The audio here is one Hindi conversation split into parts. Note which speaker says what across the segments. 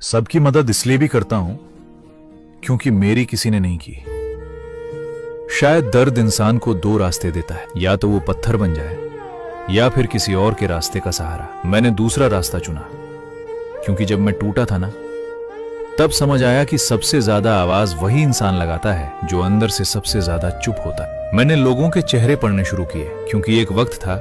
Speaker 1: सबकी मदद इसलिए भी करता हूं क्योंकि मेरी किसी ने नहीं की। शायद दर्द इंसान को दो रास्ते देता है, या तो वो पत्थर बन जाए या फिर किसी और के रास्ते का सहारा। मैंने दूसरा रास्ता चुना क्योंकि जब मैं टूटा था ना, तब समझ आया कि सबसे ज्यादा आवाज वही इंसान लगाता है जो अंदर से सबसे ज्यादा चुप होता है। मैंने लोगों के चेहरे पढ़ने शुरू किए क्योंकि एक वक्त था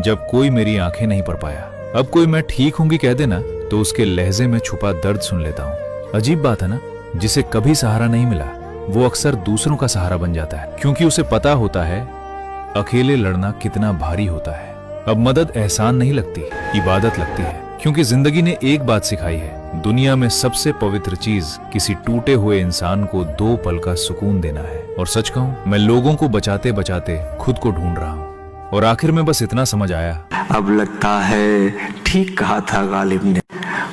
Speaker 1: जब कोई मेरी आंखें नहीं पढ़ पाया। अब कोई मैं ठीक हूंगी कह देना तो उसके लहजे में छुपा दर्द सुन लेता हूँ। अजीब बात है ना, जिसे कभी सहारा नहीं मिला वो अक्सर दूसरों का सहारा बन जाता है, क्योंकि उसे पता होता है अकेले लड़ना कितना भारी होता है। अब मदद एहसान नहीं लगती, इबादत लगती है, क्योंकि जिंदगी ने एक बात सिखाई है, दुनिया में सबसे पवित्र चीज किसी टूटे हुए इंसान को 2 पल का सुकून देना है। और सच कहूं, मैं लोगों को बचाते बचाते खुद को ढूंढ रहा हूं और आखिर में बस इतना समझ आया,
Speaker 2: अब लगता है ठीक कहा था गालिब ने,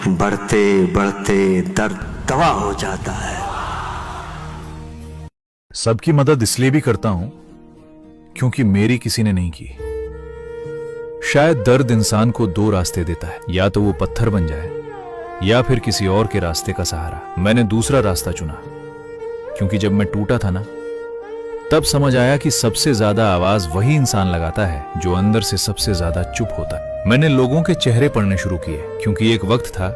Speaker 2: बढ़ते बढ़ते दर्द दवा हो जाता है।
Speaker 1: सबकी मदद इसलिए भी करता हूं क्योंकि मेरी किसी ने नहीं की। शायद दर्द इंसान को 2 रास्ते देता है, या तो वो पत्थर बन जाए या फिर किसी और के रास्ते का सहारा। मैंने दूसरा रास्ता चुना क्योंकि जब मैं टूटा था ना, तब समझ आया कि सबसे ज्यादा आवाज वही इंसान लगाता है जो अंदर से सबसे ज्यादा चुप होता है। मैंने लोगों के चेहरे पढ़ने शुरू किए क्योंकि एक वक्त था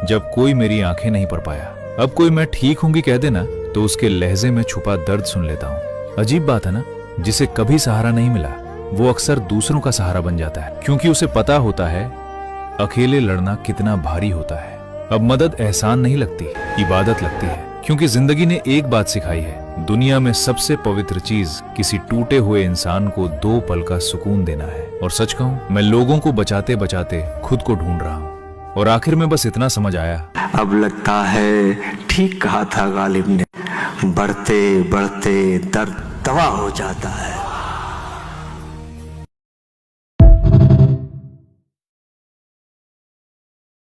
Speaker 1: जब कोई मेरी आंखें नहीं पढ़ पाया। अब कोई मैं ठीक हूंगी कह देना तो उसके लहजे में छुपा दर्द सुन लेता हूँ। अजीब बात है ना, जिसे कभी सहारा नहीं मिला वो अक्सर दूसरों का सहारा बन जाता है, क्योंकि उसे पता होता है अकेले लड़ना कितना भारी होता है। अब मदद एहसान नहीं लगती, इबादत लगती है, क्योंकि जिंदगी ने एक बात सिखाई है, दुनिया में सबसे पवित्र चीज किसी टूटे हुए इंसान को 2 पल का सुकून देना है। और सच कहूं, मैं लोगों को बचाते बचाते खुद को ढूंढ रहा हूं और आखिर में बस इतना समझ आया,
Speaker 2: अब लगता है ठीक कहा था गालिब ने, बढ़ते बढ़ते दर्द दवा हो जाता है।